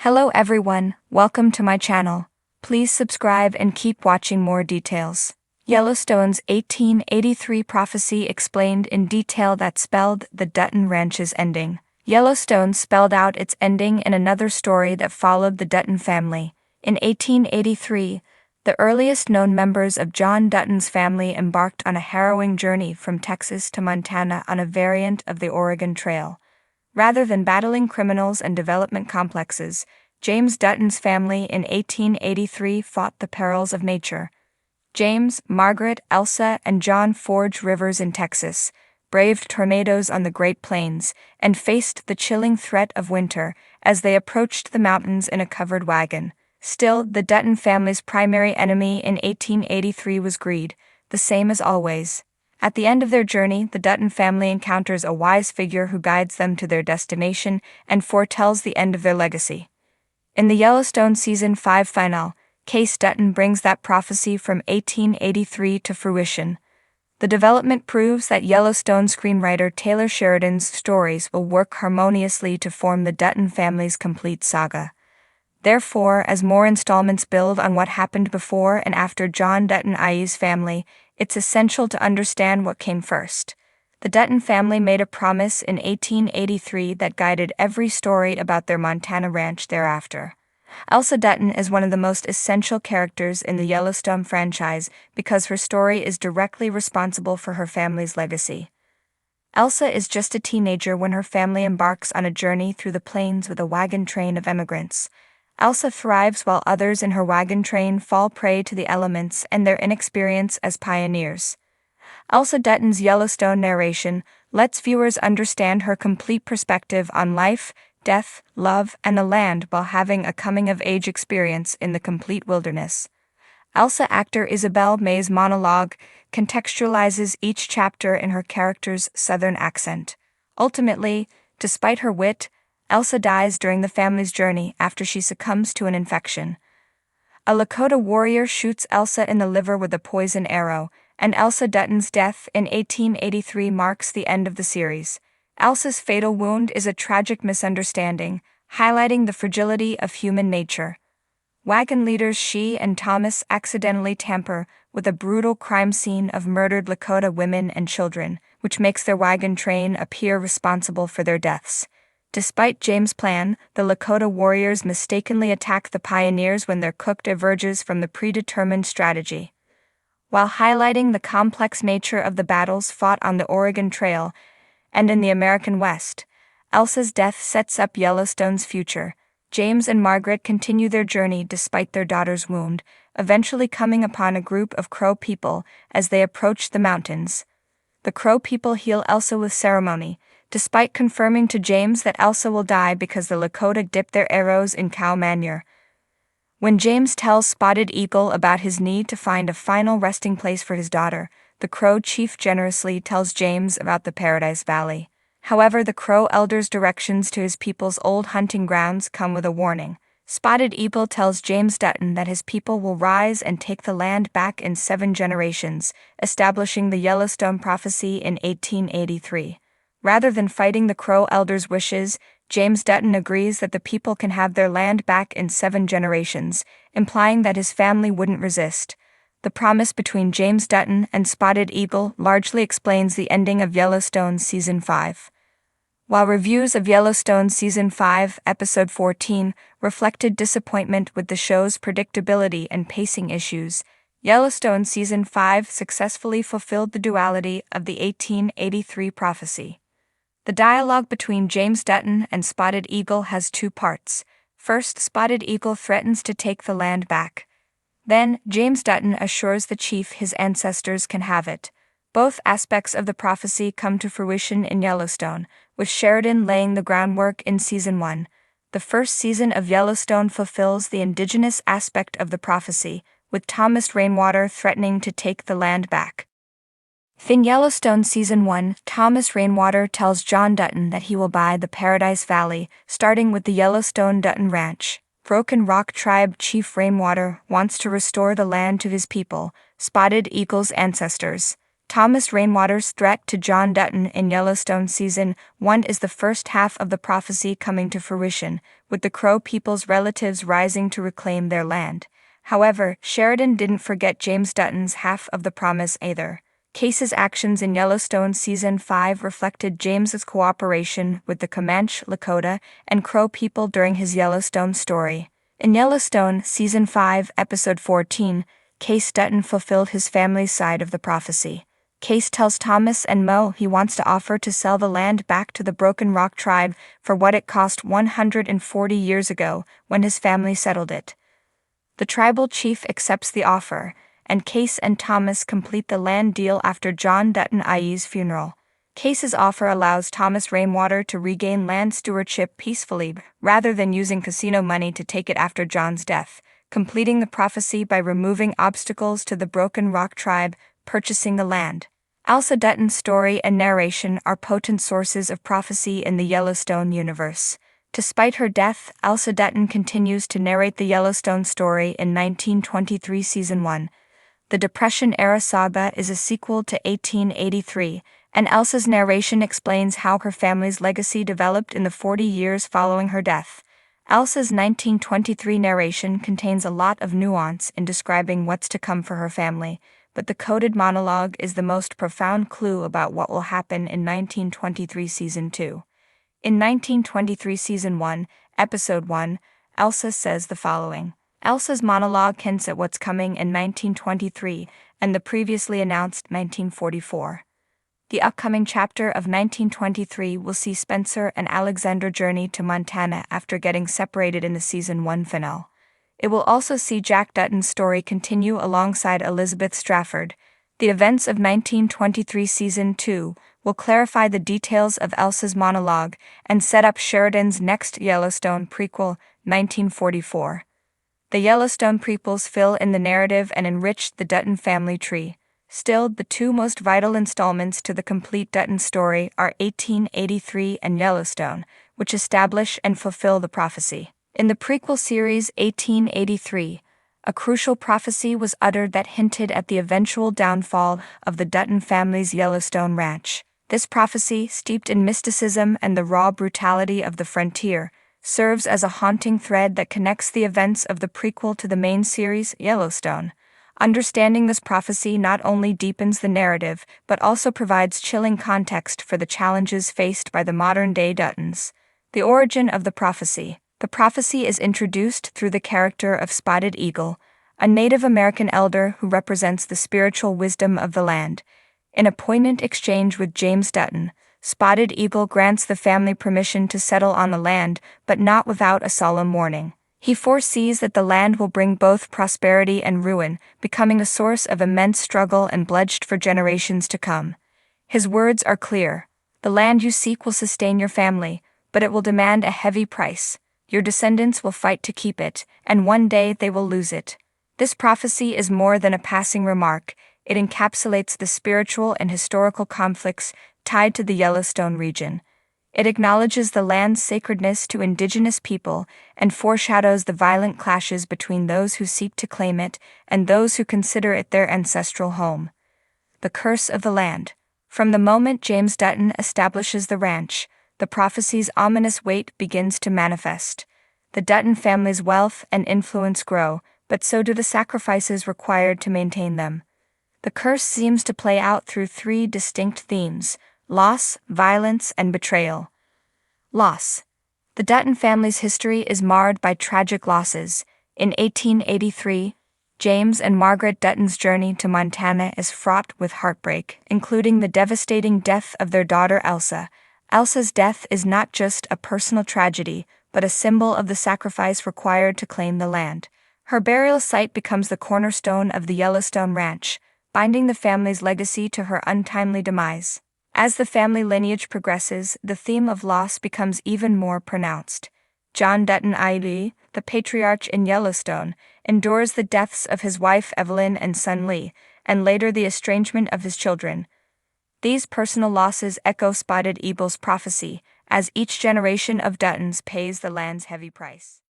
Hello everyone, welcome to my channel. Please subscribe and keep watching more details. Yellowstone's 1883 prophecy explained in detail that spelled the Dutton Ranch's ending. Yellowstone spelled out its ending in another story that followed the Dutton family. In 1883, the earliest known members of John Dutton's family embarked on a harrowing journey from Texas to Montana on a variant of the Oregon Trail. Rather than battling criminals and development complexes, James Dutton's family in 1883 fought the perils of nature. James, Margaret, Elsa, and John forged rivers in Texas, braved tornadoes on the Great Plains, and faced the chilling threat of winter as they approached the mountains in a covered wagon. Still, the Dutton family's primary enemy in 1883 was greed, the same as always. At the end of their journey, the Dutton family encounters a wise figure who guides them to their destination and foretells the end of their legacy. In the Yellowstone Season 5 finale, Case Dutton brings that prophecy from 1883 to fruition. The development proves that Yellowstone screenwriter Taylor Sheridan's stories will work harmoniously to form the Dutton family's complete saga. Therefore, as more installments build on what happened before and after John Dutton IE's family, it's essential to understand what came first. The Dutton family made a promise in 1883 that guided every story about their Montana ranch thereafter. Elsa Dutton is one of the most essential characters in the Yellowstone franchise because her story is directly responsible for her family's legacy. Elsa is just a teenager when her family embarks on a journey through the plains with a wagon train of emigrants. Elsa thrives while others in her wagon train fall prey to the elements and their inexperience as pioneers. Elsa Dutton's Yellowstone narration lets viewers understand her complete perspective on life, death, love, and the land while having a coming-of-age experience in the complete wilderness. Elsa actor Isabel May's monologue contextualizes each chapter in her character's Southern accent. Ultimately, despite her wit, Elsa dies during the family's journey after she succumbs to an infection. A Lakota warrior shoots Elsa in the liver with a poison arrow, and Elsa Dutton's death in 1883 marks the end of the series. Elsa's fatal wound is a tragic misunderstanding, highlighting the fragility of human nature. Wagon leaders She and Thomas accidentally tamper with a brutal crime scene of murdered Lakota women and children, which makes their wagon train appear responsible for their deaths. Despite James' plan, the Lakota warriors mistakenly attack the pioneers when their cook diverges from the predetermined strategy. While highlighting the complex nature of the battles fought on the Oregon Trail and in the American West, Elsa's death sets up Yellowstone's future. James and Margaret continue their journey despite their daughter's wound, eventually coming upon a group of Crow people as they approach the mountains. The Crow people heal Elsa with ceremony, despite confirming to James that Elsa will die because the Lakota dipped their arrows in cow manure. When James tells Spotted Eagle about his need to find a final resting place for his daughter, the Crow chief generously tells James about the Paradise Valley. However, the Crow elder's directions to his people's old hunting grounds come with a warning. Spotted Eagle tells James Dutton that his people will rise and take the land back in 7 generations, establishing the Yellowstone prophecy in 1883. Rather than fighting the Crow elder's wishes, James Dutton agrees that the people can have their land back in 7 generations, implying that his family wouldn't resist. The promise between James Dutton and Spotted Eagle largely explains the ending of Yellowstone Season 5. While reviews of Yellowstone Season 5, Episode 14, reflected disappointment with the show's predictability and pacing issues, Yellowstone Season 5 successfully fulfilled the duality of the 1883 prophecy. The dialogue between James Dutton and Spotted Eagle has 2 parts. First, Spotted Eagle threatens to take the land back. Then, James Dutton assures the chief his ancestors can have it. Both aspects of the prophecy come to fruition in Yellowstone, with Sheridan laying the groundwork in Season 1. The first season of Yellowstone fulfills the indigenous aspect of the prophecy, with Thomas Rainwater threatening to take the land back. In Yellowstone Season 1, Thomas Rainwater tells John Dutton that he will buy the Paradise Valley, starting with the Yellowstone Dutton Ranch. Broken Rock Tribe Chief Rainwater wants to restore the land to his people, Spotted Eagle's ancestors. Thomas Rainwater's threat to John Dutton in Yellowstone Season 1 is the first half of the prophecy coming to fruition, with the Crow people's relatives rising to reclaim their land. However, Sheridan didn't forget James Dutton's half of the promise either. Case's actions in Yellowstone Season 5 reflected James's cooperation with the Comanche, Lakota, and Crow people during his Yellowstone story. In Yellowstone Season 5, Episode 14, Case Dutton fulfilled his family's side of the prophecy. Case tells Thomas and Mo he wants to offer to sell the land back to the Broken Rock tribe for what it cost 140 years ago when his family settled it. The tribal chief accepts the offer, and Case and Thomas complete the land deal after John Dutton IE's funeral. Case's offer allows Thomas Rainwater to regain land stewardship peacefully rather than using casino money to take it after John's death, completing the prophecy by removing obstacles to the Broken Rock tribe purchasing the land. Elsa Dutton's story and narration are potent sources of prophecy in the Yellowstone universe. Despite her death, Elsa Dutton continues to narrate the Yellowstone story in 1923 Season 1. The Depression-era saga is a sequel to 1883, and Elsa's narration explains how her family's legacy developed in the 40 years following her death. Elsa's 1923 narration contains a lot of nuance in describing what's to come for her family, but the coded monologue is the most profound clue about what will happen in 1923 Season 2. In 1923 Season 1, Episode 1, Elsa says the following. Elsa's monologue hints at what's coming in 1923 and the previously announced 1944. The upcoming chapter of 1923 will see Spencer and Alexandra journey to Montana after getting separated in the Season 1 finale. It will also see Jack Dutton's story continue alongside Elizabeth Strafford. The events of 1923 Season 2 will clarify the details of Elsa's monologue and set up Sheridan's next Yellowstone prequel, 1944. The Yellowstone prequels fill in the narrative and enrich the Dutton family tree. Still, the two most vital installments to the complete Dutton story are 1883 and Yellowstone, which establish and fulfill the prophecy. In the prequel series 1883, a crucial prophecy was uttered that hinted at the eventual downfall of the Dutton family's Yellowstone ranch. This prophecy, steeped in mysticism and the raw brutality of the frontier, serves as a haunting thread that connects the events of the prequel to the main series, Yellowstone. Understanding this prophecy not only deepens the narrative, but also provides chilling context for the challenges faced by the modern-day Duttons. The origin of the prophecy. The prophecy is introduced through the character of Spotted Eagle, a Native American elder who represents the spiritual wisdom of the land. In a poignant exchange with James Dutton, Spotted Eagle grants the family permission to settle on the land, but not without a solemn warning. He foresees that the land will bring both prosperity and ruin, becoming a source of immense struggle and bloodshed for generations to come. His words are clear. The land you seek will sustain your family, but it will demand a heavy price. Your descendants will fight to keep it, and one day they will lose it. This prophecy is more than a passing remark. It encapsulates the spiritual and historical conflicts tied to the Yellowstone region. It acknowledges the land's sacredness to indigenous people and foreshadows the violent clashes between those who seek to claim it and those who consider it their ancestral home. The curse of the land. From the moment James Dutton establishes the ranch, the prophecy's ominous weight begins to manifest. The Dutton family's wealth and influence grow, but so do the sacrifices required to maintain them. The curse seems to play out through three distinct themes: loss, violence, and betrayal. Loss. The Dutton family's history is marred by tragic losses. In 1883, James and Margaret Dutton's journey to Montana is fraught with heartbreak, including the devastating death of their daughter Elsa. Elsa's death is not just a personal tragedy, but a symbol of the sacrifice required to claim the land. Her burial site becomes the cornerstone of the Yellowstone Ranch, binding the family's legacy to her untimely demise. As the family lineage progresses, the theme of loss becomes even more pronounced. John Dutton IE, the patriarch in Yellowstone, endures the deaths of his wife Evelyn and son Lee, and later the estrangement of his children. These personal losses echo Spotted Eagle's prophecy, as each generation of Duttons pays the land's heavy price.